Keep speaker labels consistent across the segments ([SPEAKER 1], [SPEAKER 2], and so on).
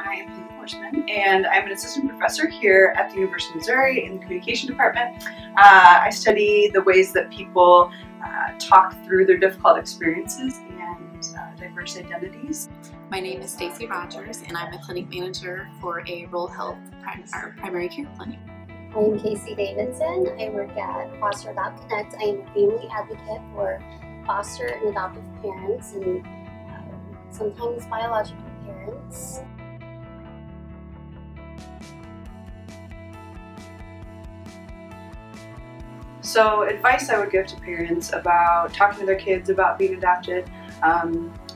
[SPEAKER 1] I am Haley Horseman, and I'm an assistant professor here at the University of Missouri in the communication department. I study the ways that people talk through their difficult experiences and diverse identities.
[SPEAKER 2] My name is Stacy Rogers, and I'm a clinic manager for a rural health primary care clinic.
[SPEAKER 3] I am Casey Davidson. I work at Foster Adopt Connect. I am a family advocate for foster and adoptive parents and sometimes biological parents.
[SPEAKER 1] So advice I would give to parents about talking to their kids about being adopted.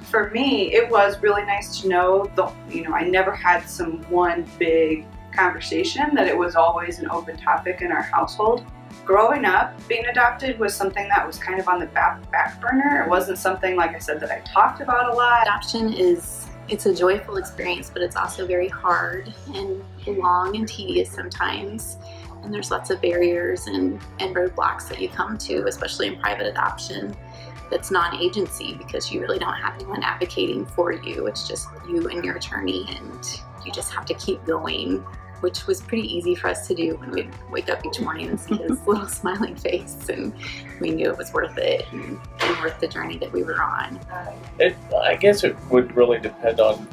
[SPEAKER 1] For me, it was really nice to know I never had some one big conversation, that it was always an open topic in our household. Growing up, being adopted was something that was kind of on the back burner. It wasn't something, like I said, that I talked about a lot.
[SPEAKER 2] Adoption it's a joyful experience, but it's also very hard and long and tedious sometimes. And there's lots of barriers and roadblocks that you come to, especially in private adoption that's non-agency, because you really don't have anyone advocating for you. It's just you and your attorney, and you just have to keep going, which was pretty easy for us to do when we'd wake up each morning and see his little smiling face, and we knew it was worth it and worth the journey that we were on.
[SPEAKER 4] I guess it would really depend on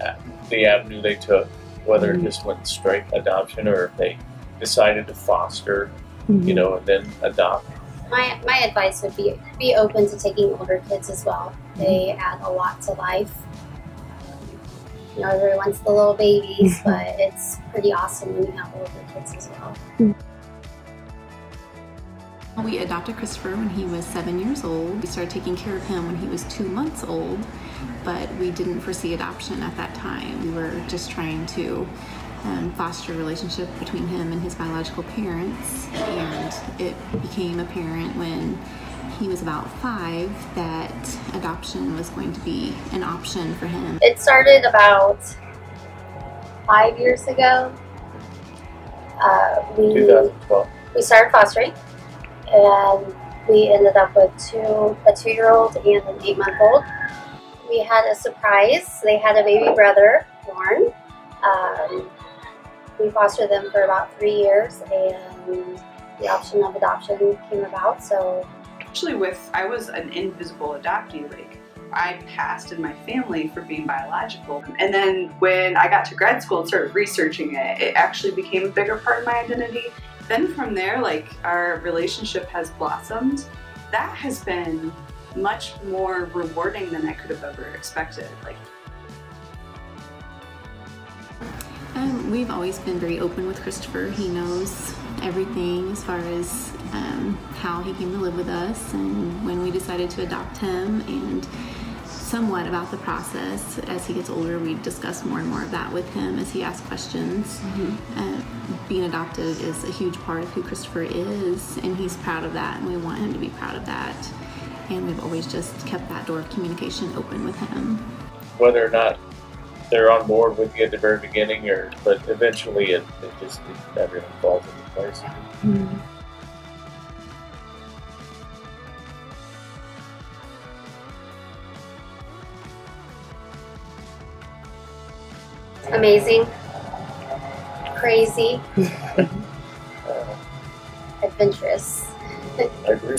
[SPEAKER 4] the avenue they took, whether it just went straight adoption or if they decided to foster, and then adopt.
[SPEAKER 3] My advice would be open to taking older kids as well. They add a lot to life. Everyone wants the little babies, but it's pretty awesome when you have older kids as well.
[SPEAKER 2] We adopted Christopher when he was 7 years old. We started taking care of him when he was 2 months old, but we didn't foresee adoption at that time. We were just trying to foster a relationship between him and his biological parents, and it became apparent when he was about 5 that adoption was going to be an option for him.
[SPEAKER 3] It started about 5 years ago.
[SPEAKER 4] 2012.
[SPEAKER 3] We started fostering, and we ended up with a 2-year-old and an 8-month-old. We had a surprise. They had a baby brother born. We fostered them for about 3 years, and the option of adoption came about. So
[SPEAKER 1] actually, I was an invisible adoptee. Like, I passed in my family for being biological. And then when I got to grad school and started researching it, it actually became a bigger part of my identity. Then from there, like, our relationship has blossomed. That has been much more rewarding than I could have ever expected.
[SPEAKER 2] We've always been very open with Christopher. He knows everything as far as how he came to live with us and when we decided to adopt him, and somewhat about the process. As he gets older, we discuss more and more of that with him as he asks questions. Being adopted is a huge part of who Christopher is, and he's proud of that, and we want him to be proud of that. And we've always just kept that door of communication open with him. Whether
[SPEAKER 4] or not they're on board with you at the very beginning, but eventually everything falls into place.
[SPEAKER 3] amazing, crazy, adventurous.
[SPEAKER 4] I agree.